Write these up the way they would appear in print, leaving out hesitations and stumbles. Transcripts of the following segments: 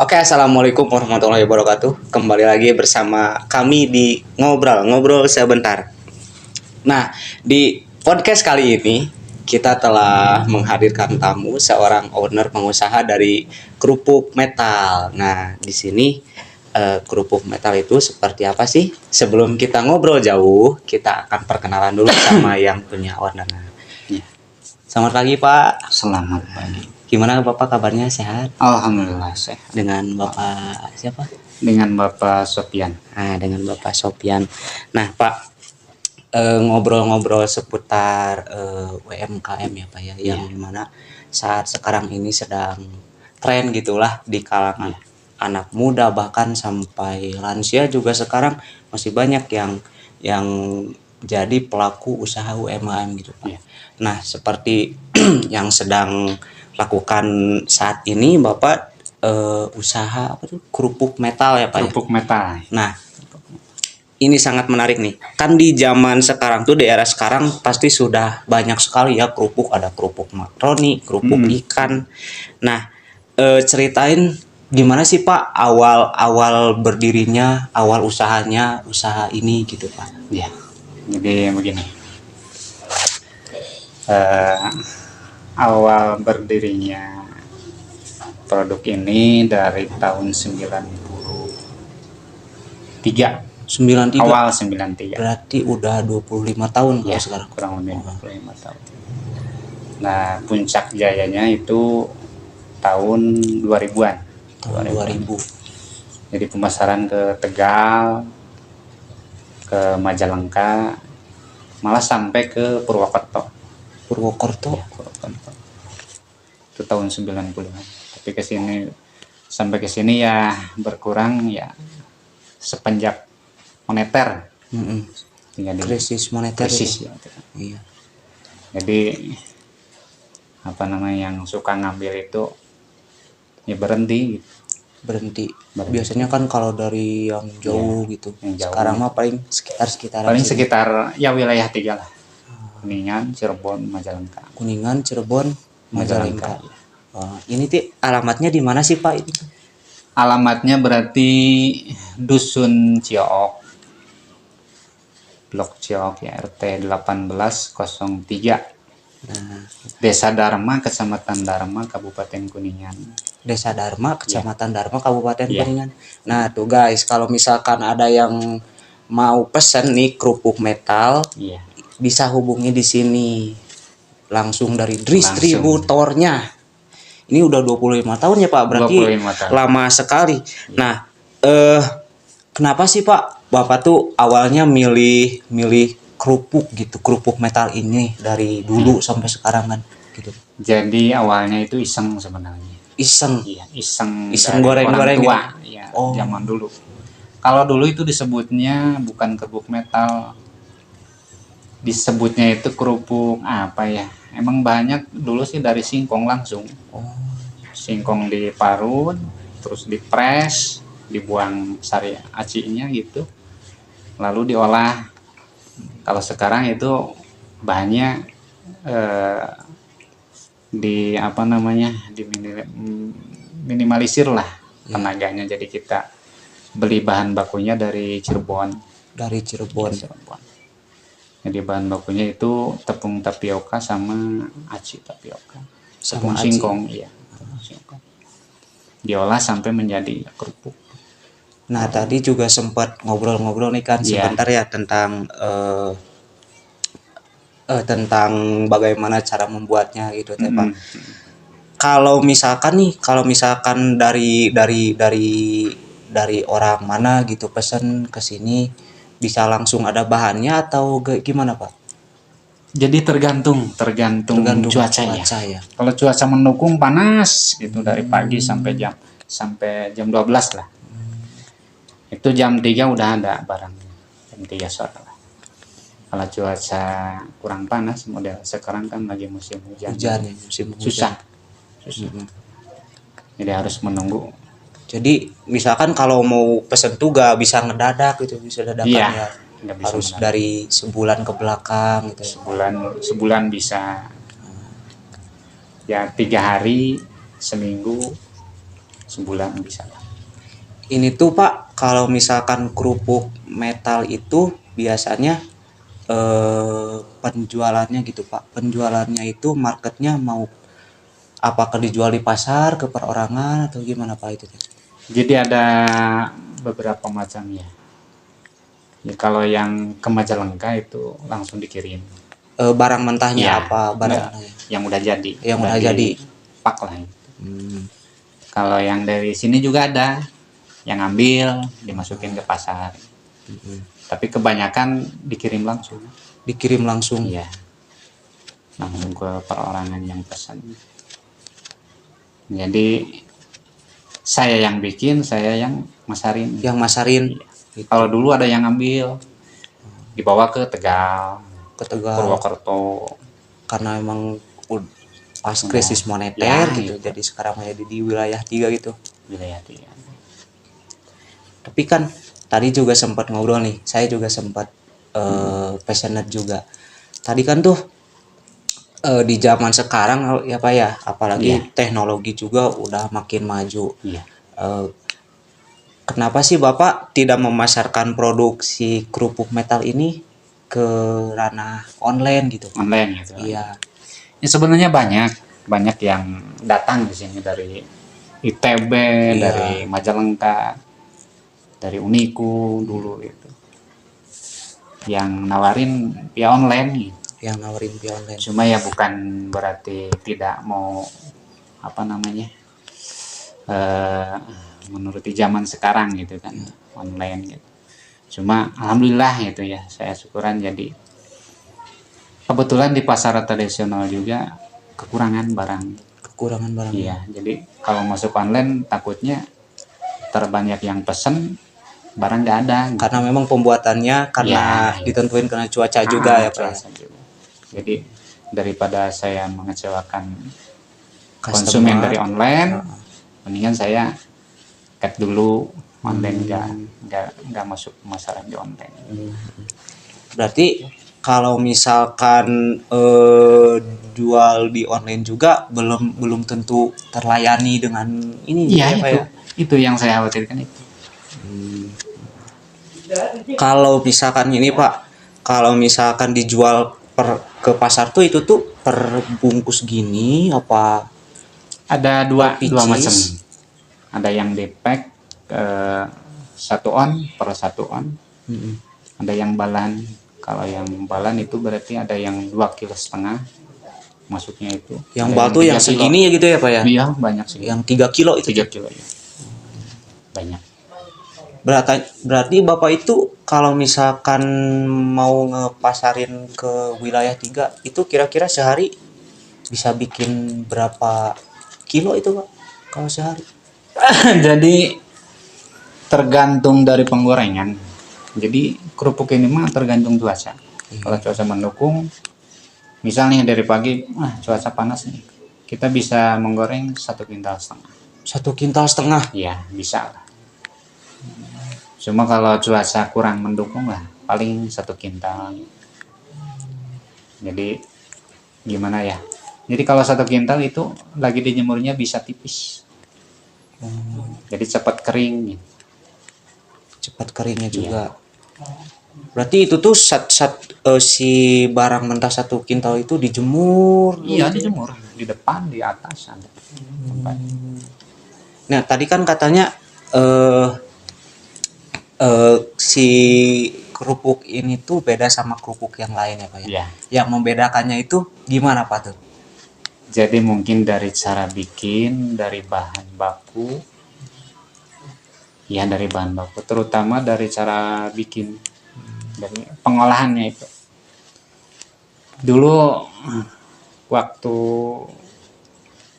Oke, assalamualaikum warahmatullahi wabarakatuh. Kembali lagi bersama kami di ngobrol sebentar. Nah, di podcast kali ini kita telah menghadirkan tamu seorang owner pengusaha dari kerupuk metal. Nah, di sini kerupuk metal itu seperti apa sih? Sebelum kita ngobrol jauh, kita akan perkenalan dulu sama yang punya owner. Ya. Selamat pagi, Pak. Selamat pagi. Gimana Bapak kabarnya, sehat? Alhamdulillah sehat. Dengan Bapak siapa? Dengan Bapak Sopian. Nah, dengan Bapak Sopian. Nah, Pak, ngobrol-ngobrol seputar UMKM ya, Pak ya, yang mana saat sekarang ini sedang tren gitulah di kalangan anak muda bahkan sampai lansia juga sekarang masih banyak yang jadi pelaku usaha UMKM gitu, Pak. Nah, seperti yang sedang lakukan saat ini Bapak usaha apa tuh, kerupuk metal ya Pak ya? Kerupuk metal. Nah, ini sangat menarik nih. Kan di zaman sekarang tuh, di era sekarang pasti sudah banyak sekali ya kerupuk, ada kerupuk makaroni, kerupuk ikan. Nah, ceritain gimana sih Pak awal berdirinya, awal usahanya, usaha ini gitu Pak. Ya. Jadi begini. Awal berdirinya produk ini dari tahun 93. 93. Awal 93. Berarti udah 25 tahun ya, sekarang. Kurang lebih 25 tahun. Nah, puncak jayanya itu tahun 2000-an. Tahun 2000. Jadi pemasaran ke Tegal, ke Majalengka, malah sampai ke Purwokerto. Purwokerto. Ya, Purwokerto. Itu tahun 90-an. Tapi sampai ke sini ya berkurang ya sepenjak moneter. Krisis moneter. Krisis ya. Iya. Jadi yang suka ngambil itu ya berhenti. Biasanya kan kalau dari yang jauh gitu. Yang jauh. Sekarang mah paling sekitar paling sekitar ya wilayah 3 lah. Kuningan, Cirebon, Majalengka. Kuningan, Cirebon, Majalengka. Ini tuh alamatnya di mana sih Pak itu? Alamatnya berarti Dusun Ciok, Blok Ciok ya, RT 1803. Nah, Desa Dharma, Kecamatan Dharma, Kabupaten Kuningan. Desa Dharma, Kecamatan Dharma, Kabupaten Kuningan. Nah, tuh guys, kalau misalkan ada yang mau pesen nih kerupuk metal, bisa hubungi di sini. Langsung dari distributornya. Ini udah 25 tahun ya Pak, berarti lama sekali. Nah, kenapa sih Pak Bapak tuh awalnya milih kerupuk gitu, kerupuk metal ini dari dulu sampai sekarang kan gitu? Jadi awalnya itu iseng sebenarnya. Iseng goreng-goreng tua ya, zaman dulu. Kalau dulu itu disebutnya bukan kerupuk metal, disebutnya itu kerupuk apa ya? Emang banyak dulu sih dari singkong langsung. Singkong diparut, terus dipres, dibuang sari acinya gitu. Lalu diolah. Kalau sekarang itu bahannya minimalisir lah tenaganya. Jadi kita beli bahan bakunya dari Cirebon. Jadi bahan bakunya itu tepung tapioka sama aci tapioka, tepung singkong, iya. Diolah sampai menjadi kerupuk. Nah, tadi juga sempat ngobrol-ngobrol nih kan sebentar ya tentang bagaimana cara membuatnya gitu Pak. Kalau misalkan dari orang mana gitu pesen ke sini, bisa langsung ada bahannya atau gimana Pak? Jadi tergantung cuaca ya. Kalau cuaca mendukung panas gitu dari pagi sampai jam 12 lah. Itu jam 3 udah ada barangnya. Jam 3 sore lah. Kalau cuaca kurang panas, model sekarang kan lagi musim hujan. Susah. Jadi harus menunggu. Jadi misalkan kalau mau pesen tuh gak bisa ngedadak gitu, bisa dadakan ya. Harus dari sebulan ke belakang gitu. Sebulan bisa. Ya 3 hari, seminggu sebulan bisa. Ini tuh Pak, kalau misalkan kerupuk metal itu biasanya penjualannya gitu Pak. Penjualannya itu marketnya mau apakah dijual di pasar ke perorangan atau gimana Pak itu? Jadi ada beberapa macamnya. Ya, kalau yang ke Majalengka itu langsung dikirim. Barang mentahnya Ya, apa? Barang enggak, mentahnya? yang udah jadi. Yang udah jadi. Pak lah. Hmm. Kalau yang dari sini juga ada yang ngambil dimasukin ke pasar. Tapi kebanyakan dikirim langsung. Dikirim langsung. Iya. Langsung ke perorangan yang pesan. Jadi saya yang bikin, saya yang masarin. Yang masarin. Iya. Gitu. Kalau dulu ada yang ngambil, dibawa ke Tegal, ke Tegal, Purwokerto. Karena emang pas krisis moneter ya, gitu. Jadi sekarang menjadi di wilayah 3 gitu. Wilayah 3. Tapi kan tadi juga sempat ngobrol nih, saya juga sempat passionate juga. Tadi kan tuh di zaman sekarang ya Pak ya, apalagi teknologi juga udah makin maju. Iya. Kenapa sih Bapak tidak memasarkan produksi kerupuk metal ini ke ranah online gitu? Online gitu. Iya. Ya, sebenarnya banyak yang datang di sini dari ITB, dari Majalengka, dari Uniku dulu itu. Yang nawarin via online gitu. Yang nawarin via online. Cuma ya bukan berarti tidak mau menuruti zaman sekarang gitu kan, online gitu. Cuma alhamdulillah gitu ya, saya syukuran jadi kebetulan di pasar tradisional juga kekurangan barang. Iya, jadi kalau masuk online takutnya terbanyak yang pesen barang nggak ada. Gitu. Karena memang pembuatannya karena ditentuin karena cuaca juga ya Pak. Jadi daripada saya mengecewakan konsumen dari online, mendingan saya cut dulu online, nggak masuk pemasaran di online. Berarti kalau misalkan jual di online juga belum tentu terlayani dengan ini ya, Pak ya. Itu yang saya khawatirkan itu. Kalau misalkan ini Pak, kalau misalkan dijual ke pasar tuh itu tuh per bungkus gini apa? Ada dua macam. Ada yang di pack 1 on per 1 on. Ada yang balan. Kalau yang balan itu berarti ada yang 2,5 kg masuknya itu. Yang bal tuh yang segini ya gitu ya Pak ya? Iya, banyak sih. Yang 3 kilo itu. 3 kilo ya. Banyak. Berarti Bapak itu kalau misalkan mau ngepasarin ke wilayah 3 itu kira-kira sehari bisa bikin berapa kilo itu Pak kalau sehari? Jadi tergantung dari penggorengan. Jadi kerupuk ini mah tergantung cuaca. Kalau cuaca mendukung, misalnya dari pagi, cuaca panas nih, kita bisa menggoreng 1,5 kintal. 1,5 kintal? Iya, bisa lah. Cuma kalau cuaca kurang mendukung lah, paling 1 kintal. Jadi gimana ya? Jadi kalau 1 kintal itu lagi dijemurnya bisa tipis. Jadi cepat kering. Cepat keringnya juga. Berarti itu tuh si barang mentah 1 kintal itu dijemur? Iya, dijemur di depan, di atas ada. Nah tadi kan katanya si kerupuk ini tuh beda sama kerupuk yang lain ya Pak ya? Iya. Yang membedakannya itu gimana Pak tuh? Jadi mungkin dari cara bikin, dari bahan baku, ya dari bahan baku, terutama dari cara bikin, dari pengolahannya itu. Dulu waktu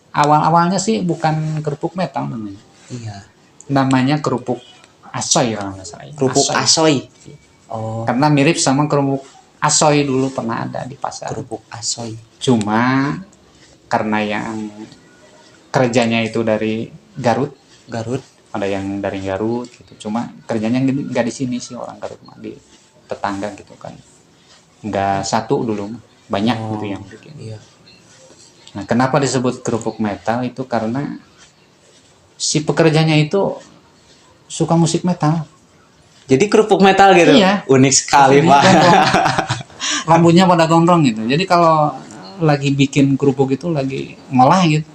awal-awalnya sih bukan kerupuk metal namanya. Iya. Namanya kerupuk asoy kalau nggak salah. Kerupuk asoy. Oh. Karena mirip sama kerupuk asoy dulu pernah ada di pasar. Kerupuk asoy. Cuma karena yang kerjanya itu dari Garut, ada yang dari Garut gitu. Cuma kerjanya nggak di sini sih, orang Garut mah di tetangga gitu kan. Nggak satu dulu, banyak gitu yang bikin. Iya. Nah, kenapa disebut kerupuk metal itu karena si pekerjanya itu suka musik metal. Jadi kerupuk metal gitu. Iya. Unik sekali, Maksudnya Pak. gondrong. Rambutnya pada gondrong gitu. Jadi kalau lagi bikin kerupuk itu lagi ngolah gitu.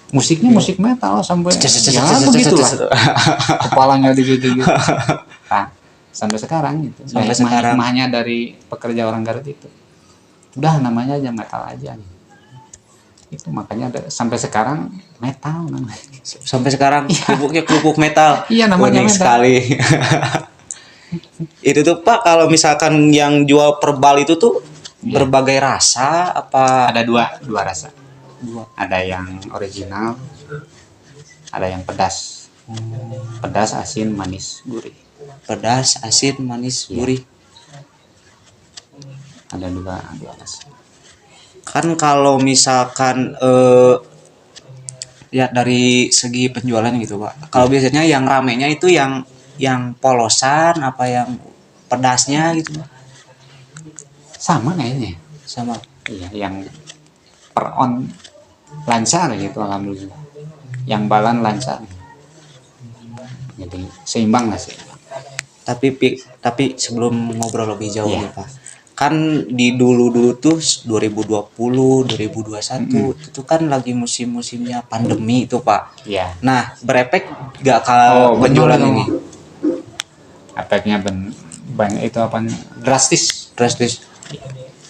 Musiknya musik metal sampai ya begitulah. Kepalanya gitu-gitu. Nah, sampai sekarang gitu. Sampai Nah, sekarang. hikmahnya dari pekerja orang Garut itu. Udah namanya aja metal aja. Itu makanya sampai sekarang metal namanya. Sampai sekarang kerupuknya kerupuk metal. Iya, namanya Unik metal. sekali. Itu tuh Pak, kalau misalkan yang jual perbal itu tuh berbagai rasa apa? Ada dua rasa. Ada yang original, ada yang pedas. Pedas, asin, manis, gurih. Pedas, asin, manis, gurih. Ada dua rasa. Kan kalau misalkan ya dari segi penjualan gitu Pak. Kalau biasanya yang ramenya itu yang polosan apa yang pedasnya gitu Pak? Sama kayaknya. Sama. Iya, yang per on lancar gitu alhamdulillah. Yang balan lancar. Jadi seimbang lah sih. Tapi sebelum ngobrol lebih jauh Iya. nih Pak. Kan di dulu tuh 2020, 2021 itu kan lagi musim-musimnya pandemi itu Pak. Iya. Nah, berefek gak kalau penjualan benar ini? Efeknya banyak itu apa? Drastis. Drastis.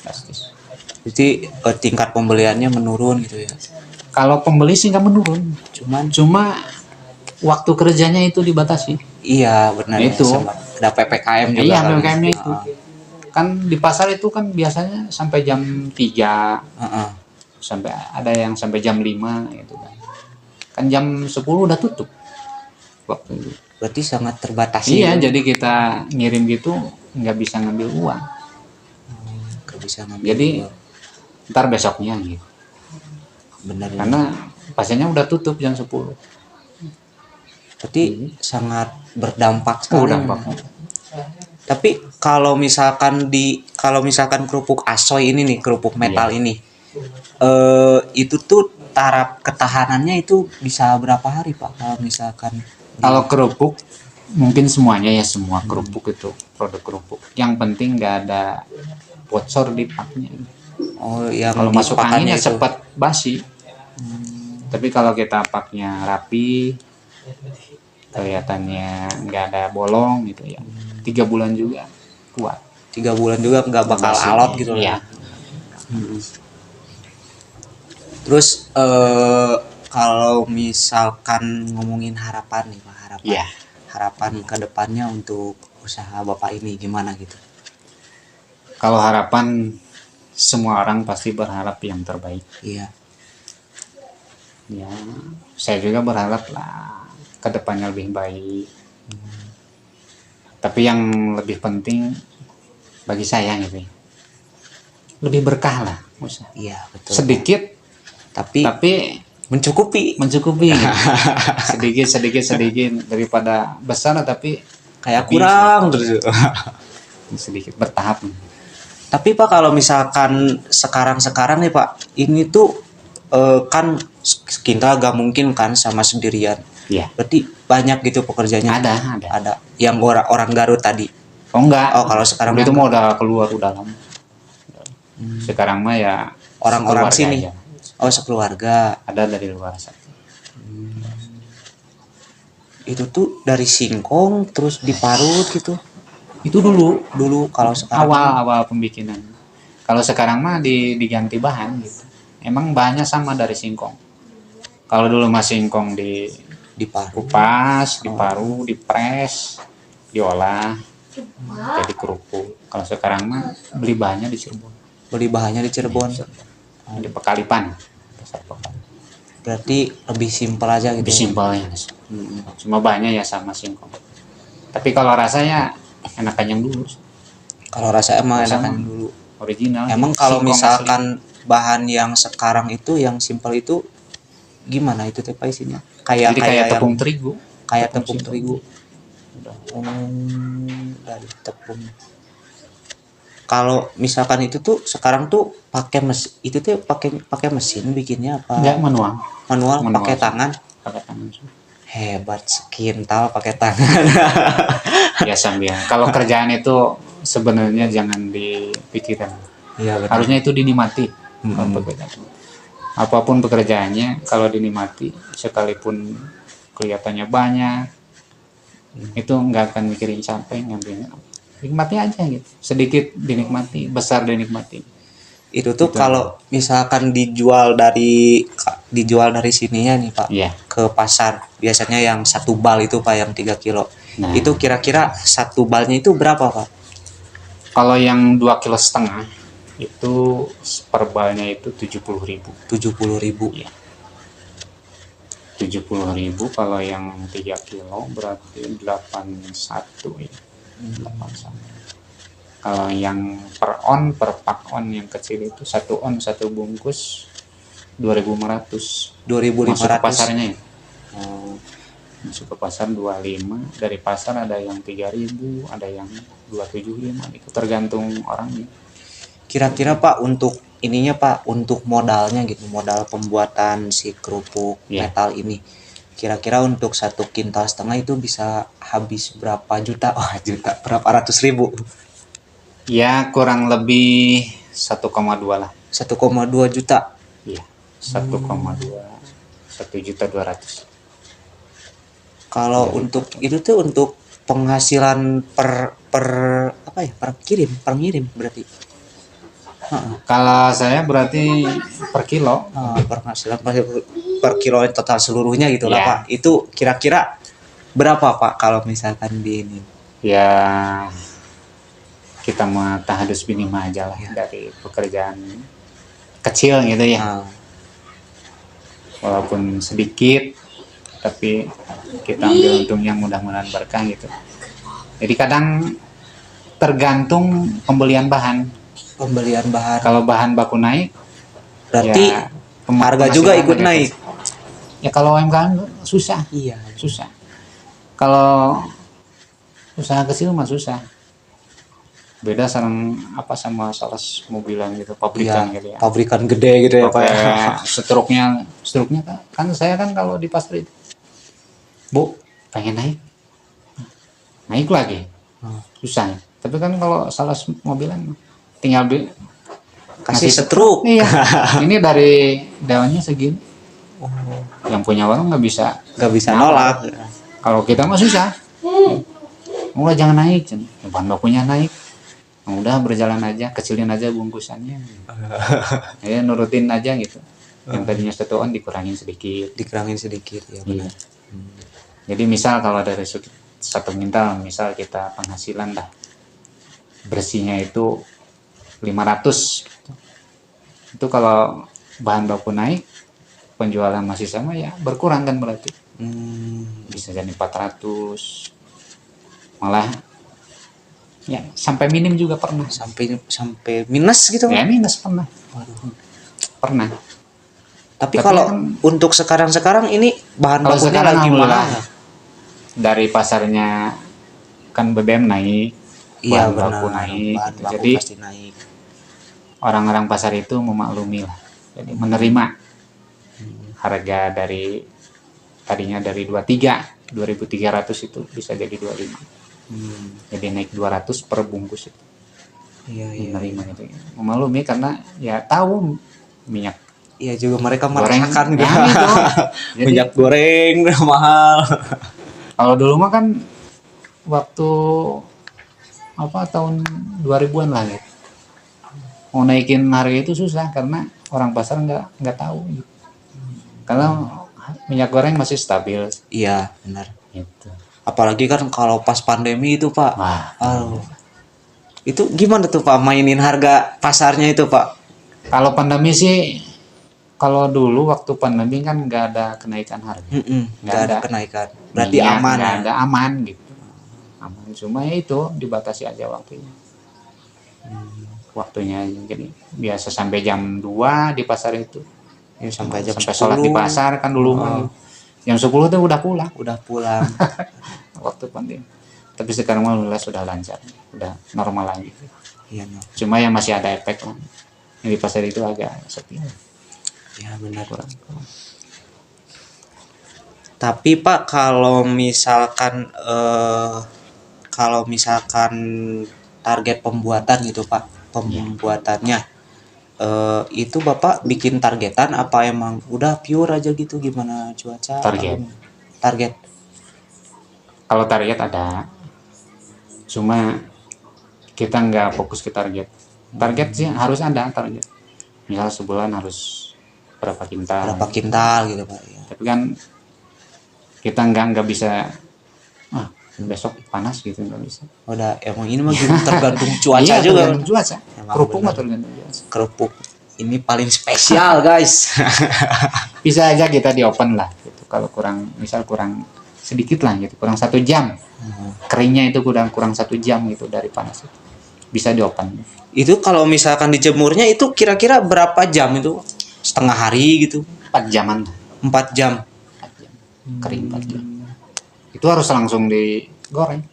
Drastis. Jadi tingkat pembeliannya menurun gitu ya. Kalau pembeli sih nggak menurun. Cuma waktu kerjanya itu dibatasi. Iya, benar Itu. ya. Sama. Ada PPKM juga. Iya, kan. PPKM-nya itu. Kan di pasar itu kan biasanya sampai jam 3, sampai ada yang sampai jam 5 gitu kan. Kan jam 10 udah tutup waktu itu. Berarti sangat terbatas. Iya, jadi kita ngirim gitu nggak bisa ngambil uang. Nggak bisa ngambil Jadi uang. ntar besoknya gitu. Benar. Karena pasiennya udah tutup jam 10. Berarti sangat berdampak sekali. Dampaknya. Tapi kalau misalkan kerupuk asoy ini nih, kerupuk metal ini, itu tuh taraf ketahanannya itu bisa berapa hari Pak? Kalau misalkan Kalau kerupuk mungkin semuanya ya, semua kerupuk itu produk kerupuk. Yang penting nggak ada bocor di paknya. yang Kalau masuk angin ya itu cepat basi. Tapi kalau kita paknya rapi, kelihatannya nggak ada bolong gitu ya, 3 bulan juga kuat. 3 bulan juga nggak bakal Basi. alot gitu Iya. lah. Terus kalau misalkan ngomongin harapan nih Pak, Iya. harapan ke depannya untuk usaha Bapak ini gimana gitu? Kalau harapan, semua orang pasti berharap yang terbaik. Iya. Ya, saya juga berharap lah ke depannya lebih baik. Tapi yang lebih penting bagi saya gitu, lebih berkah lah usaha. Iya, betul. Sedikit Tapi mencukupi sedikit daripada besar tapi kayak kurang terus. sedikit bertahap. Tapi Pak, kalau misalkan sekarang nih Pak, ini tuh kan kita gak mungkin kan sama sendirian. Iya. Berarti banyak gitu pekerjanya. Ada yang orang Garut tadi. Oh enggak. Oh, kalau sekarang itu mah udah keluar udah lama. Sekarang mah ya orang-orang sekeluarga sini. aja. Oh, sekeluarga. Ada dari luar satu. Itu tuh dari singkong terus diparut gitu. Itu dulu Kalau sekarang awal pembikinan. Kalau sekarang mah diganti bahan gitu. Emang bahannya sama dari singkong. Kalau dulu mah singkong diparut. kupas, diparu, dipres, diolah jadi kerupuk. Kalau sekarang mah beli bahannya di Cirebon. Beli bahannya di Cirebon. Di Pekalipan. Pasar Pekalipan. Berarti lebih simpel aja gitu. Lebih simpel ya. Cuma bahannya ya sama singkong. Tapi kalau rasanya enakan yang dulu. Kalau rasa emang Rasa enakan dulu. Original. Emang kalau Singkong misalkan bahan yang sekarang itu yang simpel itu gimana itu teh Pak isinya? Jadi kayak yang- tepung terigu. kayak tepung singkong. terigu. Dari tepung. Kalau misalkan itu tuh sekarang tuh pakai mesin, itu tuh pakai mesin bikinnya apa? Enggak, manual. Manual. Pakai tangan. pakai tangan semua. Hebat, sekintal pakai tangan. Ya sambil kalau kerjaan itu sebenarnya jangan dipikirkan, Iya benar. harusnya itu dinikmati. Kalau Mm-mm. pekerjaan apapun pekerjaannya kalau dinikmati, sekalipun kelihatannya banyak itu nggak akan mikirin capek, ngambilnya nikmati aja gitu, sedikit dinikmati, besar dinikmati. Itu tuh Gitu. kalau misalkan dijual dari sininya nih Pak, Iya. ke pasar biasanya yang satu bal itu Pak, yang 3 kilo. Nah, Itu kira-kira satu balnya itu berapa Pak? kalau yang 2,5 kg itu per balnya itu 70.000. 70.000. Iya. 70.000. Kalau yang 3 kilo berarti 81 ya. 81. Kalau yang per pak on yang kecil itu 1 on 1 bungkus 2.500. 2.500. Masuk ke pasarnya ya. Oh, Masuk ke pasar 25, dari pasar ada yang 3.000, ada yang 275, itu tergantung orangnya. kira-kira Pak untuk ininya Pak, untuk modalnya gitu, modal pembuatan si kerupuk Iya. metal ini. Kira-kira untuk 1,5 kintal itu bisa habis berapa juta? Oh, juta, berapa ratus ribu? Ya kurang lebih 1,2 lah. 1,2 juta. Iya, 1,2, 1.200.000. Kalau untuk itu tuh untuk penghasilan per apa ya? Per ngirim berarti. Kalau saya berarti per kilo. Penghasilan per kilo total seluruhnya gitu lah Ya. Pak. Itu kira-kira berapa Pak kalau misalkan di ini? Ya kita mah tahadus minimal aja lah Ya. dari pekerjaan kecil gitu ya. Nah, Walaupun sedikit, tapi kita ambil untung yang mudah-mudahan berkah gitu. Jadi kadang tergantung pembelian bahan. pembelian bahan Kalau bahan baku naik, berarti ya harga juga penghasilan ikut agak naik. kecil. Ya kalau UMKM susah, Iya. susah. Kalau usaha kecil mah susah. Beda sama sales mobilan gitu, pabrikan Iya, gitu ya. pabrikan gede gitu ya Pak ya. Struknya kan saya kan kalau di pasar itu, Bu, pengen naik lagi, susah. Tapi kan kalau sales mobilan tinggal Kasih setruk. Iya. Ini dari daunnya segini. Yang punya warung nggak bisa nolak. Kalau kita mah susah. Udah jangan naik, bahan bakunya naik. Udah berjalan aja, kecilin aja bungkusannya. Ya nurutin aja gitu. Yang tadinya 1 on dikurangin sedikit. Ya benar. Jadi misal kalau dari 1 kintal, misal kita penghasilan dah bersihnya itu 500 gitu. Itu kalau bahan baku naik, penjualan masih sama ya berkurang kan berarti. Bisa jadi 400, malah ya sampai minim juga pernah. Sampai minus gitu Ya Pak. minus pernah. Waduh. Pernah. Tapi kalau kan, untuk sekarang ini bahan kalau bakunya sekarang lagi alhamdulillah, mana? dari pasarnya kan BBM naik, Iya bahan benar. baku naik, Bahan gitu. baku Jadi pasti naik. orang-orang pasar itu memaklumi lah, jadi menerima harga dari tadinya dari 2.300 itu bisa jadi 25, jadi naik 200 per bungkus itu. Iya. Menerima itu memaklumi karena ya tahu minyak Iya juga mereka goreng merasakan ya, gitu. Jadi, minyak goreng mahal. kalau dulu mah kan waktu tahun 2000-an lah gitu. Mau naikin harga itu susah karena orang pasar nggak tahu gitu. Karena minyak goreng masih stabil. Iya benar. Gitu. Apalagi kan kalau pas pandemi itu Pak. Wah, itu gimana tuh Pak mainin harga pasarnya itu Pak? kalau pandemi sih, kalau dulu waktu pandemi kan nggak ada kenaikan harga. Nggak ada kenaikan. Berarti Minyak aman. nggak ada, aman gitu. Aman, cuma ya itu dibatasi aja waktunya. Waktunya jadi biasa sampai jam 2 di pasar itu. Ya, sampai jam sampai 10. sholat di pasar kan dulu mah. Jam 10 tuh udah pulang. Waktu pandemi. Tapi sekarang alhamdulillah sudah lancar, udah normal lagi. Iya, no. Cuma yang masih ada efek lah. Yang di pasar itu agak sepi. Ya benar. Kurang. Tapi Pak, kalau misalkan target pembuatan gitu Pak, pembuatannya itu Bapak bikin targetan apa emang udah pure aja gitu, gimana cuaca? Target. Kalau target ada, cuma kita nggak fokus ke target. Target sih harus ada target. Misal sebulan harus berapa kintal gitu Pak ya. Tapi kan kita nggak bisa besok panas gitu, nggak bisa. Udah emang ini mah tergantung cuaca Iya, juga. tergantung cuaca. Kerupuk mah tergantung cuaca. Kerupuk ini paling spesial guys. Bisa aja kita di open lah gitu. Kalau kurang sedikit lah gitu, kurang 1 jam. Keringnya itu kurang 1 jam gitu dari panas itu. Bisa di open. Itu kalau misalkan dijemurnya itu kira-kira berapa jam itu? Setengah hari gitu. 4 jaman. 4 jam. Kering 4 jam. Itu harus langsung digoreng.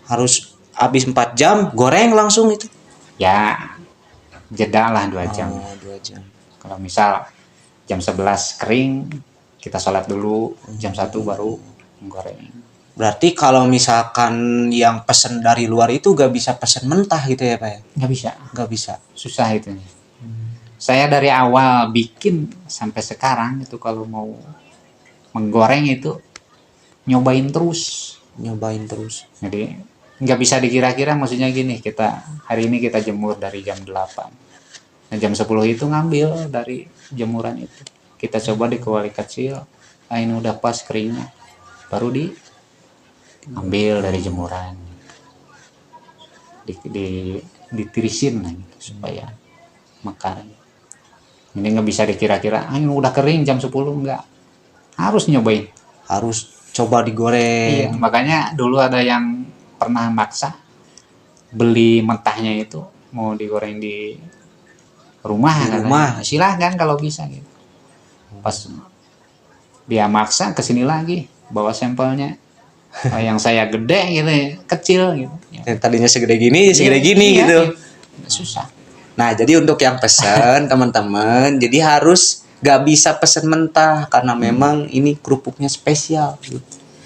Harus habis 4 jam goreng langsung itu. Ya, jeda lah 2 jam. 2 jam. Kalau misal jam 11 kering, kita sholat dulu, jam 1 baru goreng. Berarti kalau misalkan yang pesen dari luar itu gak bisa pesen mentah gitu ya Pak ya? Gak bisa. Susah itu. Saya dari awal bikin sampai sekarang itu kalau mau menggoreng itu nyobain terus. Jadi nggak bisa dikira-kira, maksudnya gini, hari ini kita jemur dari jam 8. Nah, jam 10 itu ngambil dari jemuran itu. Kita coba di kuali kecil, ini udah pas keringnya. Baru diambil dari jemuran. Ditirisin lah gitu, supaya mekar. Ini nggak bisa dikira-kira, ini udah kering jam 10, enggak. Harus nyobain. Harus coba digoreng. Iya, makanya dulu ada yang pernah maksa beli mentahnya itu mau digoreng di rumah. Silahkan kalau bisa gitu. Pas dia maksa kesini lagi bawa sampelnya, yang saya gede gitu, kecil gitu. Yang tadinya segede gini gitu. Susah. Nah, jadi untuk yang pesen teman-teman, jadi harus gak bisa pesen mentah karena memang ini kerupuknya spesial gitu.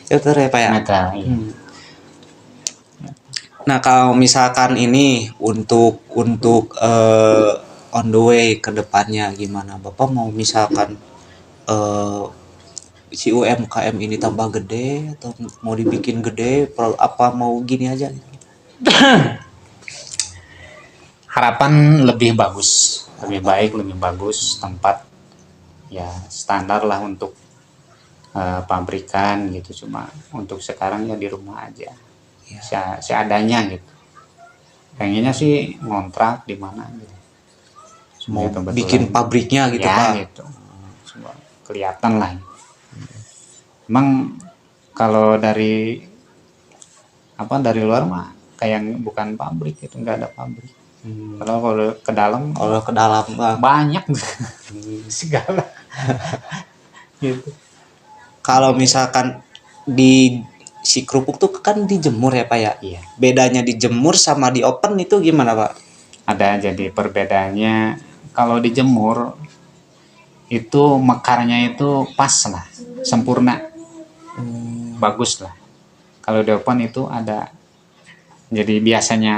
Itu ya Pak ya. Iya. Nah, kalau misalkan ini untuk on the way ke depannya gimana? Bapak mau misalkan si UMKM ini tambah gede atau mau dibikin gede, apa mau gini aja gitu? Harapan lebih bagus, lebih baik, lebih bagus, tempat ya standar lah untuk pabrikan gitu. Cuma untuk sekarang ya di rumah aja ya. Seadanya gitu. Pengennya sih ngontrak di mana gitu. Mau bikin pabriknya gitu ya, Pak gitu. Semua kelihatan lah. Emang kalau dari luar mah kayak bukan pabrik itu, nggak ada pabrik. Kalau ke dalam banyak segala gitu. Kalau misalkan di si kerupuk tuh kan dijemur ya Pak ya? Iya. Bedanya dijemur sama di open itu gimana Pak? Ada, jadi perbedaannya kalau dijemur itu mekarnya itu pas lah, sempurna, bagus lah. Kalau di open itu ada, jadi biasanya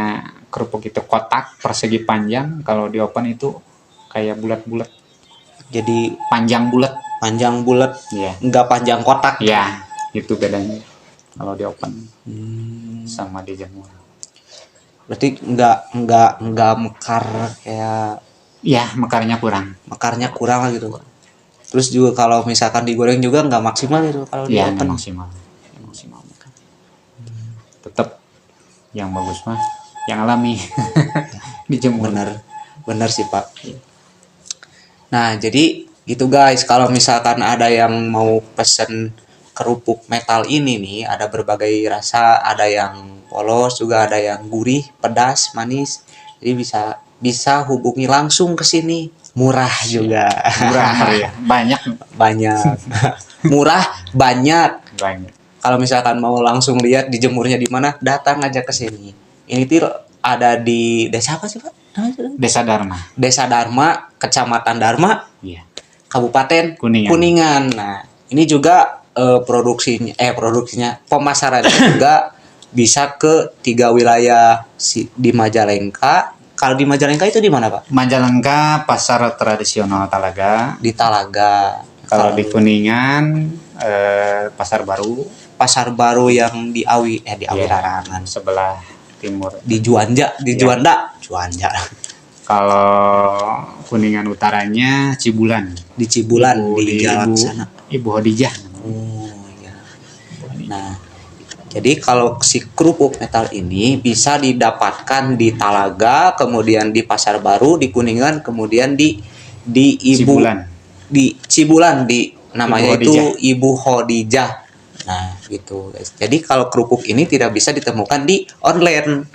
kerupuk itu kotak persegi panjang, kalau di open itu kayak bulat-bulat. Jadi panjang bulat ya, enggak panjang kotak ya. Itu bedanya kalau di open sama di jemur. Berarti enggak mekar kayak ya, mekarnya kurang lah gitu. Terus juga kalau misalkan digoreng juga enggak maksimal gitu kalau di open. Maksimal tetap yang bagus mah yang alami dijemur. Bener sih Pak. Nah, jadi gitu guys, kalau misalkan ada yang mau pesen kerupuk metal ini nih, ada berbagai rasa, ada yang polos juga, ada yang gurih, pedas, manis. Jadi bisa hubungi langsung ke sini. Murah juga. Ya. Banyak. Murah, banyak. Kalau misalkan mau langsung lihat dijemurnya di mana, datang aja ke sini. Ini tuh ada di desa apa sih Pak? Desa Dharma, Kecamatan Dharma, iya. Kabupaten Kuningan. Nah, ini juga produksinya pemasarannya juga bisa ke 3 wilayah di Majalengka. Kalau di Majalengka itu di mana, Pak? Majalengka pasar tradisional Talaga. Di Talaga. Kalau di Kuningan pasar baru. Pasar baru yang di Awi Larangan sebelah timur. Di Juanda. Juanda. Kalau Kuningan utaranya Cibulan. Di Cibulan di jalan sana. Ibu Hodijah. Oh ya. Nah, jadi kalau si kerupuk metal ini bisa didapatkan di Talaga, kemudian di Pasar Baru, di Kuningan, kemudian di Cibulan di namanya itu Ibu Hodijah. Nah, gitu guys. Jadi kalau kerupuk ini tidak bisa ditemukan di online.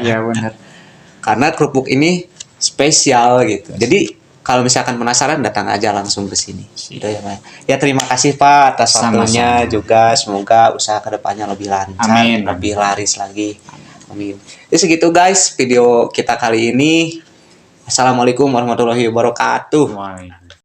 Iya benar. Karena kerupuk ini spesial gitu. Jadi kalau misalkan penasaran datang aja langsung ke sini. Gitu ya, Pak. Ya terima kasih Pak atas waktunya juga. Semoga usaha kedepannya lebih lancar, amin, lebih laris lagi. Amin. Jadi segitu guys video kita kali ini. Assalamualaikum warahmatullahi wabarakatuh.